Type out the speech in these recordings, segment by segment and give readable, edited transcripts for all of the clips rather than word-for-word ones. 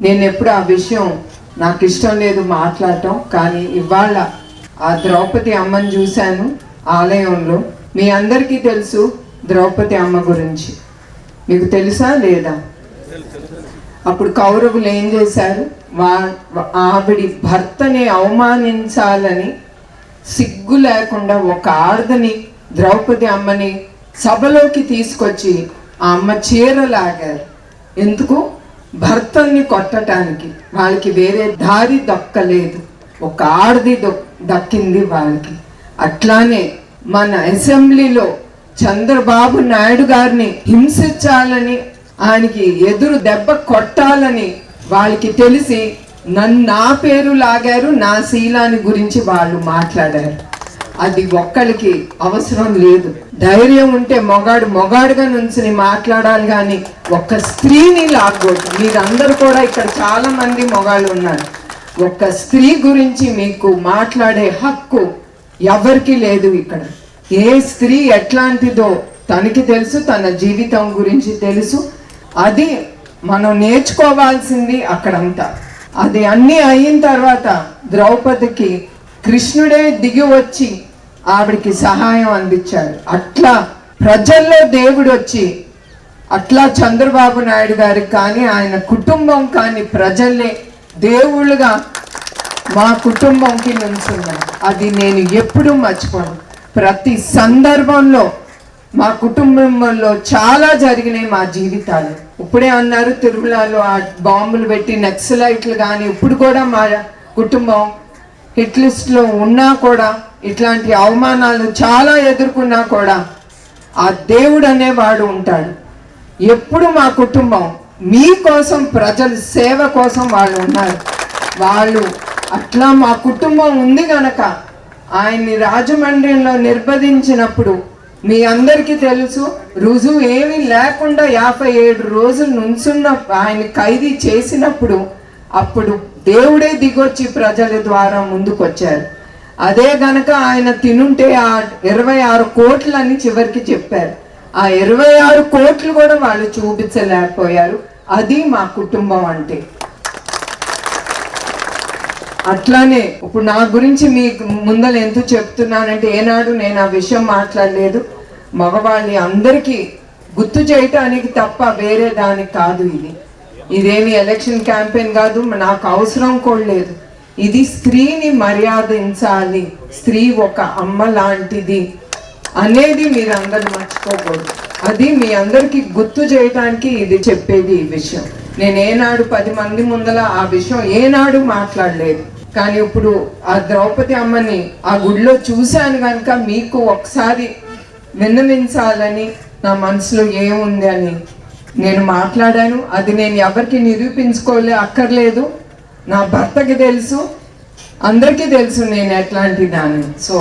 నేను ఎప్పుడు ఆ విషయం నాకు ఇష్టం లేదు మాట్లాడటం, కానీ ఇవాళ ఆ ద్రౌపది అమ్మని చూశాను ఆలయంలో. మీ అందరికీ తెలుసు ద్రౌపది అమ్మ గురించి, మీకు తెలుసా లేదా? అప్పుడు కౌరవులు ఏం చేశారు? ఆవిడి భర్తని అవమానించాలని సిగ్గు లేకుండా ఒక ఆడదని ద్రౌపది అమ్మని సభలోకి తీసుకొచ్చి ఆ అమ్మ చీరలాగారు. ఎందుకు? భర్తల్ని కొట్టడానికి. వాళ్ళకి వేరే దారి దక్కలేదు, ఒక ఆడది దక్కింది వాళ్ళకి. అట్లానే మన అసెంబ్లీలో చంద్రబాబు నాయుడు గారిని హింసించాలని, ఆయనకి ఎదురు దెబ్బ కొట్టాలని వాళ్ళకి తెలిసి నా పేరు లాగారు, నా శీలాన్ని గురించి వాళ్ళు మాట్లాడారు. అది ఒక్కడికి అవసరం లేదు. ధైర్యం ఉంటే మొగాడుగా నుంచుని మాట్లాడాలి, కానీ ఒక్క స్త్రీని లాగకూడదు. మీరందరూ కూడా ఇక్కడ చాలా మంది మొగాళ్ళు ఉన్నారు. ఒక్క స్త్రీ గురించి మీకు మాట్లాడే హక్కు ఎవరికి లేదు ఇక్కడ. ఏ స్త్రీ ఎట్లాంటిదో తనకి తెలుసు, తన జీవితం గురించి తెలుసు. అది మనం నేర్చుకోవాల్సింది అక్కడంతా. అది అన్నీ అయిన తర్వాత ద్రౌపదికి కృష్ణుడే దిగి వచ్చి ఆవిడికి సహాయం అందించాడు. అట్లా ప్రజల్లో దేవుడు వచ్చి, అట్లా చంద్రబాబు నాయుడు గారికి కానీ ఆయన కుటుంబం కానీ ప్రజల్ని దేవుళ్ళుగా మా కుటుంబంకి నుంచున్నారు. అది నేను ఎప్పుడూ మర్చిపోను. ప్రతి సందర్భంలో మా కుటుంబంలో చాలా జరిగినాయి మా జీవితాలు. ఇప్పుడే అన్నారు తిరుమలలో ఆ బాంబులు పెట్టి నక్సలైట్లు, కానీ ఇప్పుడు కూడా మా కుటుంబం హిట్ లిస్ట్లో ఉన్నా కూడా, ఇట్లాంటి అవమానాలు చాలా ఎదుర్కొన్నా కూడా ఆ దేవుడు అనేవాడు ఉంటాడు. ఎప్పుడు మా కుటుంబం మీకోసం, ప్రజల సేవ కోసం వాళ్ళు ఉన్నారు. వాళ్ళు అట్లా మా కుటుంబం ఉంది గనక ఆయన్ని రాజమండ్రిలో నిర్బంధించినప్పుడు మీ అందరికీ తెలుసు, రుజువు ఏమీ లేకుండా 57 రోజులు నుంచున్న ఆయన ఖైదీ చేసినప్పుడు అప్పుడు దేవుడే దిగొచ్చి ప్రజల ద్వారా ముందుకొచ్చారు. అదే గనక ఆయన తినుంటే ఆ 26 కోట్లని చివరికి చెప్పారు. ఆ 26 కోట్లు కూడా వాళ్ళు చూపించలేకపోయారు. అది మా కుటుంబం అంటే. అట్లానే ఇప్పుడు నా గురించి మీకు ముందర ఎందుకు చెప్తున్నానంటే, ఏనాడు నేను ఆ విషయం మాట్లాడలేదు. మగవాళ్ళని అందరికీ గుర్తు చేయటానికి తప్ప వేరే దానికి కాదు. ఇదేమి ఎలక్షన్ క్యాంపెయిన్ కాదు, నాకు అవసరం కూడా లేదు. ఇది స్త్రీని మర్యాదించాలి, స్త్రీ ఒక అమ్మ లాంటిది అనేది మీరందరూ మర్చిపోకూడదు. అది మీ అందరికీ గుర్తు చేయడానికి ఇది చెప్పేది ఈ విషయం. నేను ఏనాడు 10 మంది ముందల ఆ విషయం ఏనాడు మాట్లాడలేదు. కానీ ఇప్పుడు ఆ ద్రౌపది అమ్మని ఆ గుడిలో చూశాను కనుక మీకు ఒకసారి విన్నవించాలని నా మనసులో ఏముంది అని నేను మాట్లాడాను. అది నేను ఎవరికి అక్కర్లేదు. నా భర్తకి తెలుసు, అందరికీ తెలుసు నేను ఎట్లాంటి దాన్ని. So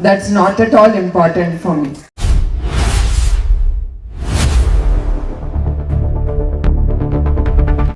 that's not at all important for me.